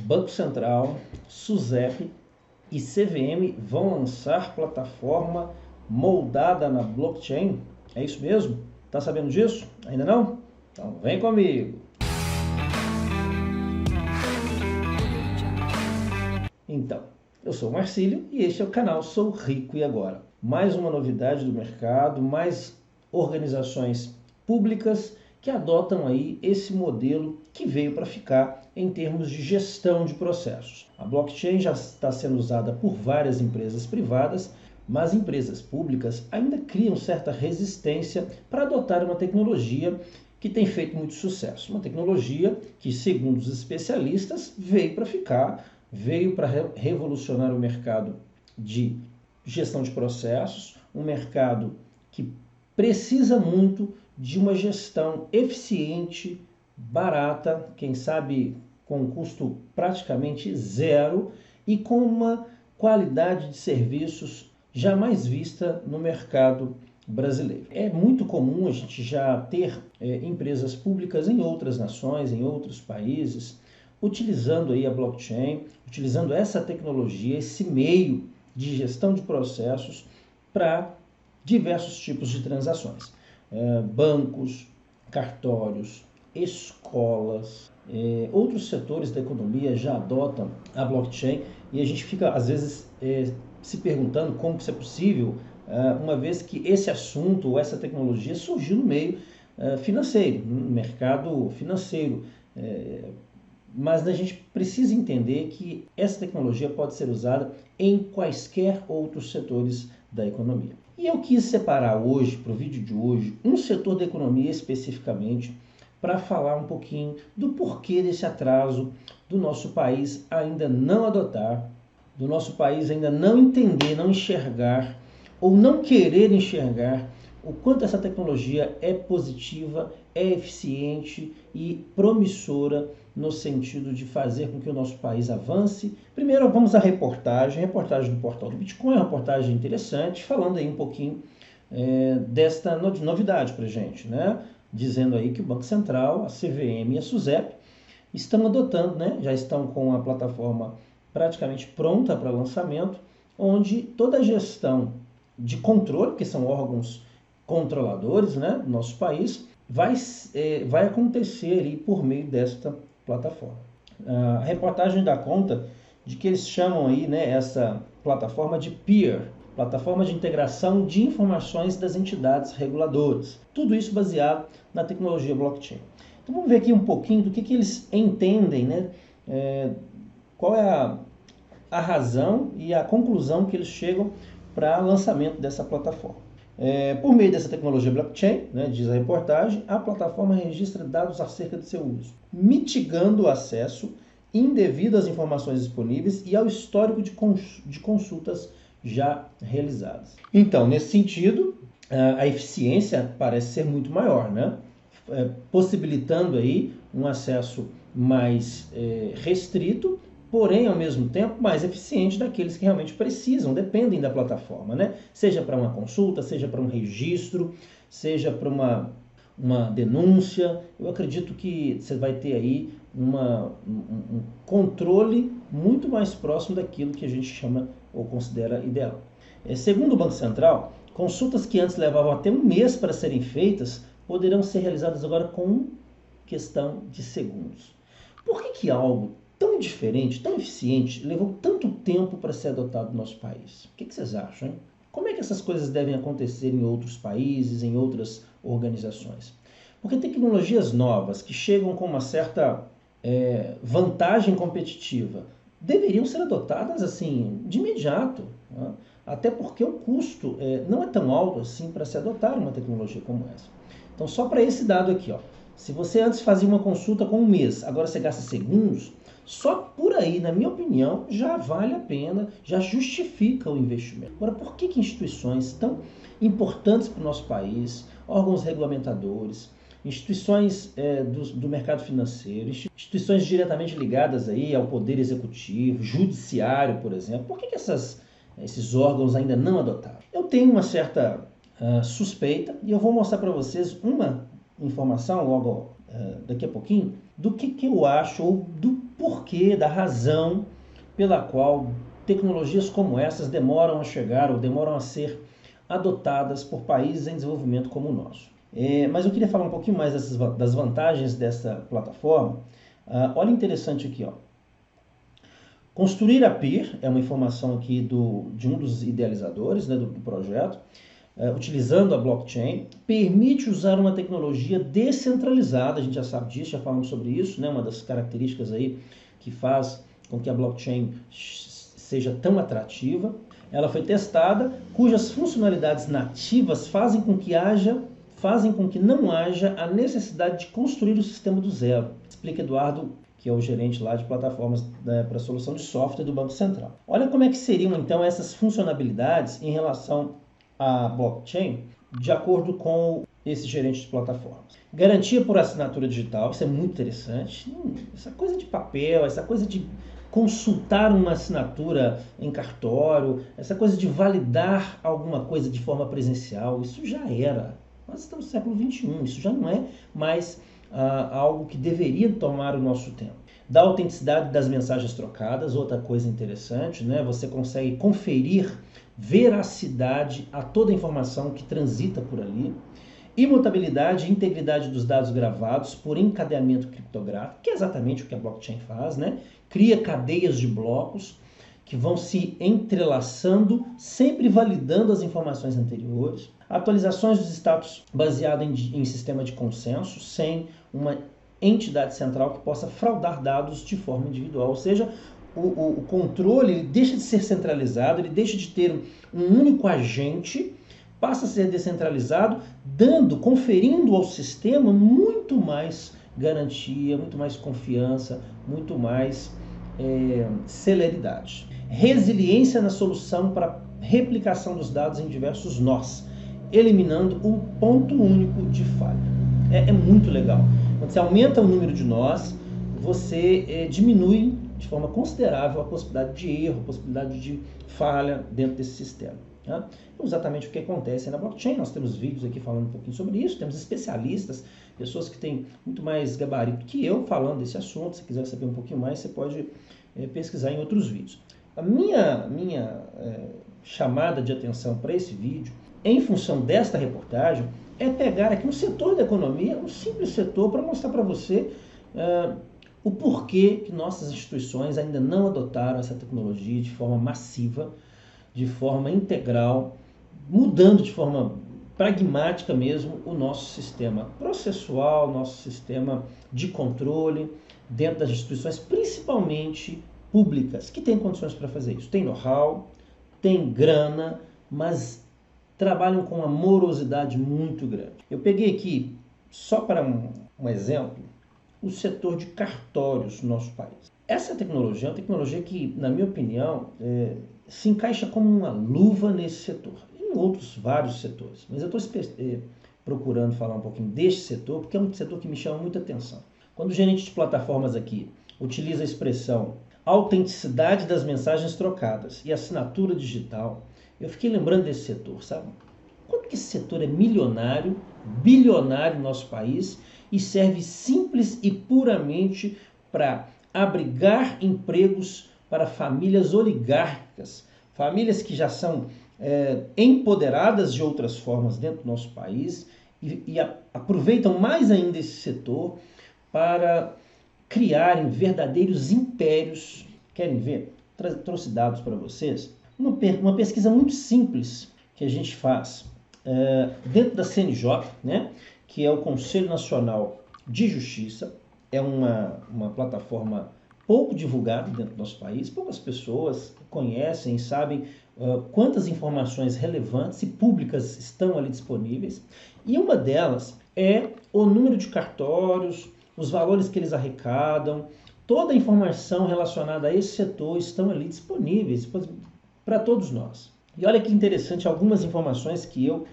Banco Central, SUSEP e CVM vão lançar plataforma moldada na blockchain. É isso mesmo? Tá sabendo disso? Ainda não? Então vem comigo! Então, eu sou o Marcílio e este é o canal Sou Rico e Agora. Mais uma novidade do mercado, mais organizações públicas que adotam aí esse modelo que veio para ficar em termos de gestão de processos. A blockchain já está sendo usada por várias empresas privadas, mas empresas públicas ainda criam certa resistência para adotar uma tecnologia que tem feito muito sucesso. Uma tecnologia que, segundo os especialistas, veio para ficar, veio para revolucionar o mercado de gestão de processos, um mercado que precisa muito de uma gestão eficiente, barata, quem sabe com um custo praticamente zero e com uma qualidade de serviços jamais vista no mercado brasileiro. É muito comum a gente já ter empresas públicas em outras nações, em outros países, utilizando aí a blockchain, utilizando essa tecnologia, esse meio de gestão de processos para diversos tipos de transações. Bancos, cartórios, escolas, outros setores da economia já adotam a blockchain e a gente fica, às vezes, se perguntando como isso é possível, uma vez que esse assunto ou essa tecnologia surgiu no meio financeiro, no mercado financeiro. Mas a gente precisa entender que essa tecnologia pode ser usada em quaisquer outros setores da economia. E eu quis separar hoje, para o vídeo de hoje, um setor da economia especificamente, para falar um pouquinho do porquê desse atraso do nosso país ainda não adotar, do nosso país ainda não entender, não enxergar ou não querer enxergar o quanto essa tecnologia é positiva, é eficiente e promissora no sentido de fazer com que o nosso país avance. Primeiro vamos à reportagem do Portal do Bitcoin, uma reportagem interessante, falando aí um pouquinho desta novidade para a gente, né? Dizendo aí que o Banco Central, a CVM e a SUSEP estão adotando, né? Já estão com a plataforma praticamente pronta para lançamento, onde toda a gestão de controle, que são órgãos controladores, né, do nosso país, vai acontecer ali por meio desta plataforma. A reportagem dá conta de que eles chamam aí, né, essa plataforma de peer, plataforma de integração de informações das entidades reguladoras. Tudo isso baseado na tecnologia blockchain. Então vamos ver aqui um pouquinho do que eles entendem, né, qual é a razão e a conclusão que eles chegam para lançamento dessa plataforma. Por meio dessa tecnologia blockchain, né, diz a reportagem, a plataforma registra dados acerca de seu uso, mitigando o acesso indevido às informações disponíveis e ao histórico de consultas já realizadas. Então, nesse sentido, a eficiência parece ser muito maior, né? Possibilitando aí um acesso mais restrito, porém, ao mesmo tempo, mais eficiente daqueles que realmente precisam, dependem da plataforma, né? Seja para uma consulta, seja para um registro, seja para uma denúncia. Eu acredito que você vai ter aí um controle muito mais próximo daquilo que a gente chama ou considera ideal. Segundo o Banco Central, consultas que antes levavam até um mês para serem feitas poderão ser realizadas agora com questão de segundos. Por que algo tão diferente, tão eficiente, levou tanto tempo para ser adotado no nosso país? O que vocês acham, hein? Como é que essas coisas devem acontecer em outros países, em outras organizações? Porque tecnologias novas que chegam com uma certa vantagem competitiva deveriam ser adotadas assim de imediato, né? Até porque o custo não é tão alto assim para se adotar uma tecnologia como essa. Então, só para esse dado aqui, ó, se você antes fazia uma consulta com um mês, agora você gasta segundos, só por aí, na minha opinião, já vale a pena, já justifica o investimento. Agora, por que instituições tão importantes para o nosso país, órgãos regulamentadores, instituições do mercado financeiro, instituições diretamente ligadas aí ao poder executivo, judiciário, por exemplo, por que esses órgãos ainda não adotaram? Eu tenho uma certa suspeita e eu vou mostrar para vocês uma informação logo daqui a pouquinho do que eu acho ou do porquê, da razão pela qual tecnologias como essas demoram a chegar ou demoram a ser adotadas por países em desenvolvimento como o nosso. Mas eu queria falar um pouquinho mais das vantagens dessa plataforma. Olha interessante aqui, ó. Construir a peer é uma informação aqui de um dos idealizadores, né, do projeto, utilizando a blockchain, permite usar uma tecnologia descentralizada, a gente já sabe disso, já falamos sobre isso, né, uma das características aí que faz com que a blockchain seja tão atrativa. Ela foi testada, cujas funcionalidades nativas fazem com que não haja a necessidade de construir o sistema do zero. Explica Eduardo, que é o gerente lá de plataformas para solução de software do Banco Central. Olha como é que seriam então essas funcionalidades em relação à blockchain, de acordo com esse gerente de plataformas. Garantia por assinatura digital, isso é muito interessante. Essa coisa de papel, essa coisa de consultar uma assinatura em cartório, essa coisa de validar alguma coisa de forma presencial, isso já era. Nós estamos no século XXI, isso já não é mais algo que deveria tomar o nosso tempo. Da autenticidade das mensagens trocadas, outra coisa interessante, né? Você consegue conferir veracidade a toda a informação que transita por ali. Imutabilidade e integridade dos dados gravados por encadeamento criptográfico, que é exatamente o que a blockchain faz, né? Cria cadeias de blocos que vão se entrelaçando, sempre validando as informações anteriores. Atualizações dos status baseado em sistema de consenso, sem uma entidade central que possa fraudar dados de forma individual. Ou seja, o controle ele deixa de ser centralizado, ele deixa de ter um único agente, passa a ser descentralizado, conferindo ao sistema muito mais garantia, muito mais confiança, muito mais celeridade. Resiliência na solução para replicação dos dados em diversos nós, eliminando o ponto único de falha. É muito legal. Quando você aumenta o número de nós, você diminui de forma considerável a possibilidade de erro, a possibilidade de falha dentro desse sistema. Tá? Exatamente o que acontece na blockchain. Nós temos vídeos aqui falando um pouquinho sobre isso, temos especialistas, pessoas que têm muito mais gabarito que eu falando desse assunto. Se quiser saber um pouquinho mais, você pode pesquisar em outros vídeos. A minha chamada de atenção para esse vídeo, em função desta reportagem, é pegar aqui um setor da economia, um simples setor, para mostrar para você o porquê que nossas instituições ainda não adotaram essa tecnologia de forma massiva, de forma integral, mudando de forma pragmática mesmo o nosso sistema processual, nosso sistema de controle dentro das instituições, principalmente públicas, que têm condições para fazer isso. Tem know-how, tem grana, mas trabalham com uma morosidade muito grande. Eu peguei aqui, só para um exemplo, o setor de cartórios no nosso país. Essa tecnologia é uma tecnologia que, na minha opinião, se encaixa como uma luva nesse setor. E em outros vários setores. Mas eu estou procurando falar um pouquinho deste setor, porque é um setor que me chama muita atenção. Quando o gerente de plataformas aqui utiliza a expressão autenticidade das mensagens trocadas e assinatura digital, eu fiquei lembrando desse setor, sabe? Quanto que esse setor é milionário, bilionário no nosso país e serve simples e puramente para abrigar empregos para famílias oligárquicas, famílias que já são empoderadas de outras formas dentro do nosso país e aproveitam mais ainda esse setor para criarem verdadeiros impérios. Querem ver? Trouxe dados para vocês. Uma pesquisa muito simples que a gente faz dentro da CNJ, né, que é o Conselho Nacional de Justiça. É uma plataforma pouco divulgada dentro do nosso país, poucas pessoas conhecem e sabem quantas informações relevantes e públicas estão ali disponíveis. E uma delas é o número de cartórios, os valores que eles arrecadam, toda a informação relacionada a esse setor estão ali disponíveis para todos nós. E olha que interessante algumas informações que eu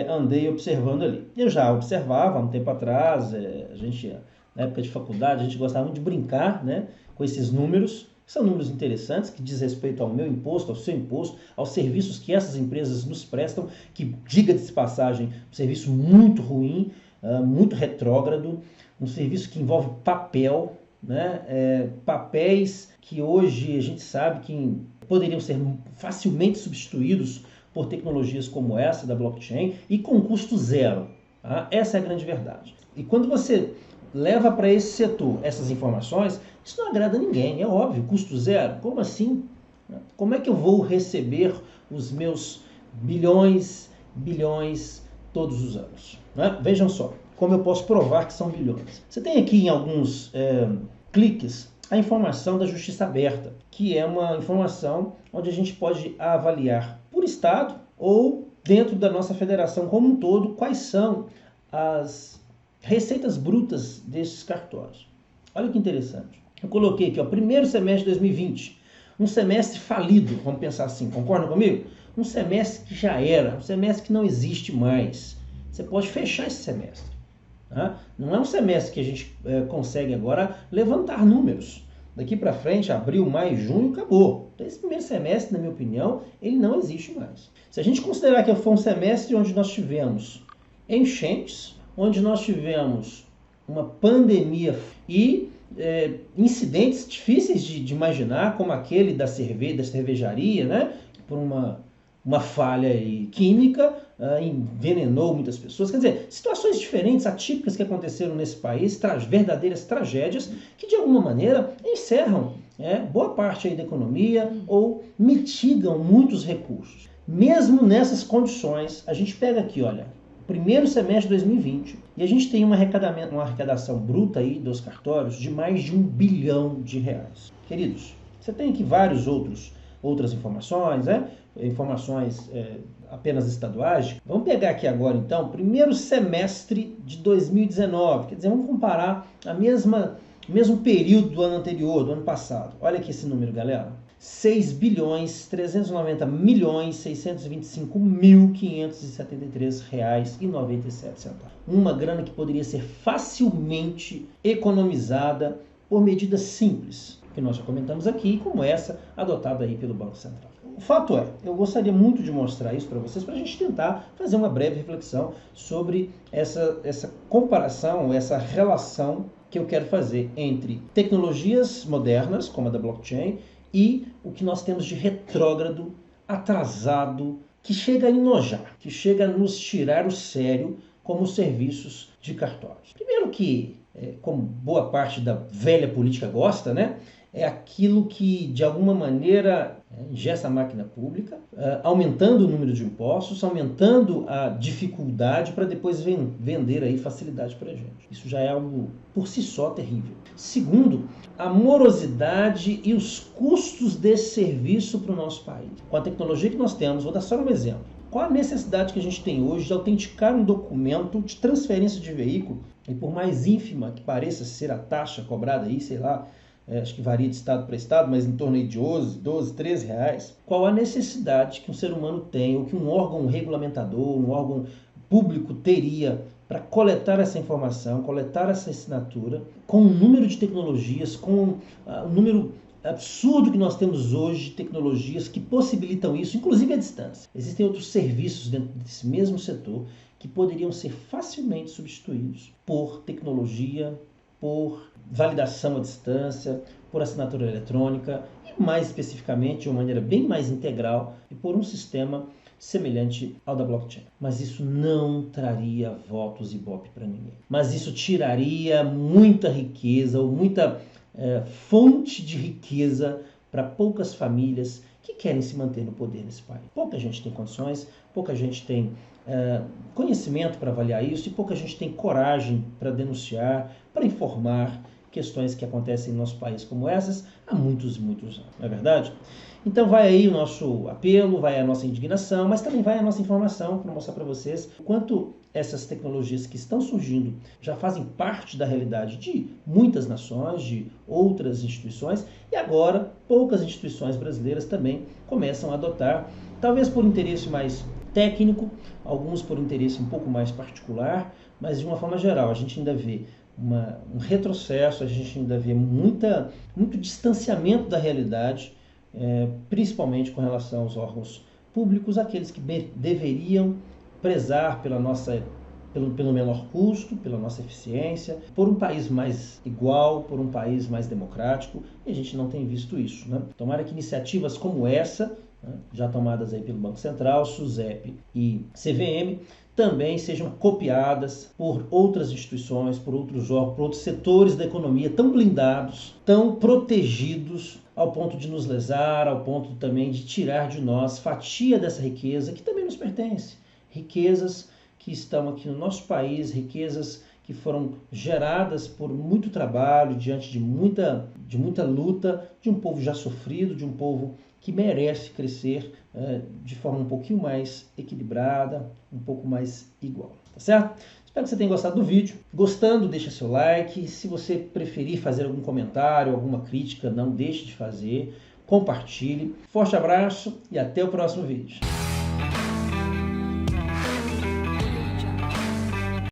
andei observando ali. Eu já observava há um tempo atrás, na época de faculdade, a gente gostava muito de brincar, né, com esses números. São números interessantes que diz respeito ao meu imposto, ao seu imposto, aos serviços que essas empresas nos prestam, que, diga-se de passagem, um serviço muito ruim, muito retrógrado, um serviço que envolve papel, né, papéis que hoje a gente sabe que poderiam ser facilmente substituídos por tecnologias como essa da blockchain e com custo zero. Tá? Essa é a grande verdade. E quando você leva para esse setor essas informações, isso não agrada a ninguém, é óbvio, custo zero. Como assim? Como é que eu vou receber os meus bilhões todos os anos? Né? Vejam só, como eu posso provar que são bilhões. Você tem aqui em alguns cliques a informação da Justiça Aberta, que é uma informação onde a gente pode avaliar por estado ou dentro da nossa federação como um todo quais são as receitas brutas desses cartórios. Olha que interessante. Eu coloquei aqui, primeiro semestre de 2020, um semestre falido, vamos pensar assim, concordam comigo? Um semestre que já era, um semestre que não existe mais. Você pode fechar esse semestre. Tá? Não é um semestre que a gente consegue agora levantar números. Daqui para frente, abril, maio, junho, acabou. Então, esse primeiro semestre, na minha opinião, ele não existe mais. Se a gente considerar que foi um semestre onde nós tivemos enchentes, onde nós tivemos uma pandemia e incidentes difíceis de imaginar, como aquele da cervejaria, né? Por uma falha química, envenenou muitas pessoas. Quer dizer, situações diferentes, atípicas que aconteceram nesse país, verdadeiras tragédias, que de alguma maneira encerram boa parte aí da economia ou mitigam muitos recursos. Mesmo nessas condições, a gente pega aqui, olha, primeiro semestre de 2020, e a gente tem uma arrecadação bruta aí dos cartórios de mais de R$1 bilhão. Queridos, você tem aqui outras informações, informações apenas estaduais. Vamos pegar aqui agora, então, primeiro semestre de 2019, quer dizer, vamos comparar o mesmo período do ano anterior, do ano passado. Olha aqui esse número, galera. R$6.390.625.573,97. Uma grana que poderia ser facilmente economizada por medidas simples, que nós já comentamos aqui, como essa adotada aí pelo Banco Central. O fato é, eu gostaria muito de mostrar isso para vocês, para a gente tentar fazer uma breve reflexão sobre essa comparação, essa relação que eu quero fazer entre tecnologias modernas, como a da blockchain, e o que nós temos de retrógrado, atrasado, que chega a enojar, que chega a nos tirar o sério, como os serviços de cartórios. Primeiro que, como boa parte da velha política gosta, né, é aquilo que, de alguma maneira, engessa a máquina pública, aumentando o número de impostos, aumentando a dificuldade para depois vender aí facilidade para a gente. Isso já é algo, por si só, terrível. Segundo, a morosidade e os custos desse serviço para o nosso país. Com a tecnologia que nós temos, vou dar só um exemplo. Qual a necessidade que a gente tem hoje de autenticar um documento de transferência de veículo, e por mais ínfima que pareça ser a taxa cobrada aí, sei lá, acho que varia de estado para estado, mas em torno de 12, 13 reais. Qual a necessidade que um ser humano tem, ou que um órgão regulamentador, um órgão público teria para coletar essa informação, coletar essa assinatura, com o número de tecnologias, com o número absurdo que nós temos hoje de tecnologias que possibilitam isso, inclusive à distância. Existem outros serviços dentro desse mesmo setor que poderiam ser facilmente substituídos por tecnologia, por validação à distância, por assinatura eletrônica e, mais especificamente, de uma maneira bem mais integral, e por um sistema semelhante ao da blockchain. Mas isso não traria votos Ibope para ninguém. Mas isso tiraria muita riqueza ou muita fonte de riqueza para poucas famílias que querem se manter no poder nesse país. Pouca gente tem condições, pouca gente tem conhecimento para avaliar isso e pouca gente tem coragem para denunciar, para informar questões que acontecem no nosso país como essas há muitos e muitos anos, não é verdade? Então vai aí o nosso apelo, vai a nossa indignação, mas também vai a nossa informação para mostrar para vocês o quanto essas tecnologias que estão surgindo já fazem parte da realidade de muitas nações, de outras instituições, e agora poucas instituições brasileiras também começam a adotar, talvez por interesse mais técnico, alguns por interesse um pouco mais particular, mas de uma forma geral a gente ainda vê um retrocesso, a gente ainda vê muito distanciamento da realidade, principalmente com relação aos órgãos públicos, aqueles que deveriam prezar pela nossa pelo menor custo, pela nossa eficiência, por um país mais igual, por um país mais democrático, e a gente não tem visto isso, né? Tomara que iniciativas como essa, né, já tomadas aí pelo Banco Central, SUSEP e CVM, também sejam copiadas por outras instituições, por outros órgãos, por outros setores da economia tão blindados, tão protegidos, ao ponto de nos lesar, ao ponto também de tirar de nós fatia dessa riqueza que também nos pertence. Riquezas que estão aqui no nosso país, riquezas que foram geradas por muito trabalho, diante de muita luta, de um povo já sofrido, de um povo que merece crescer de forma um pouquinho mais equilibrada, um pouco mais igual. Tá certo? Espero que você tenha gostado do vídeo. Gostando, deixa seu like. Se você preferir fazer algum comentário, alguma crítica, não deixe de fazer. Compartilhe. Forte abraço e até o próximo vídeo.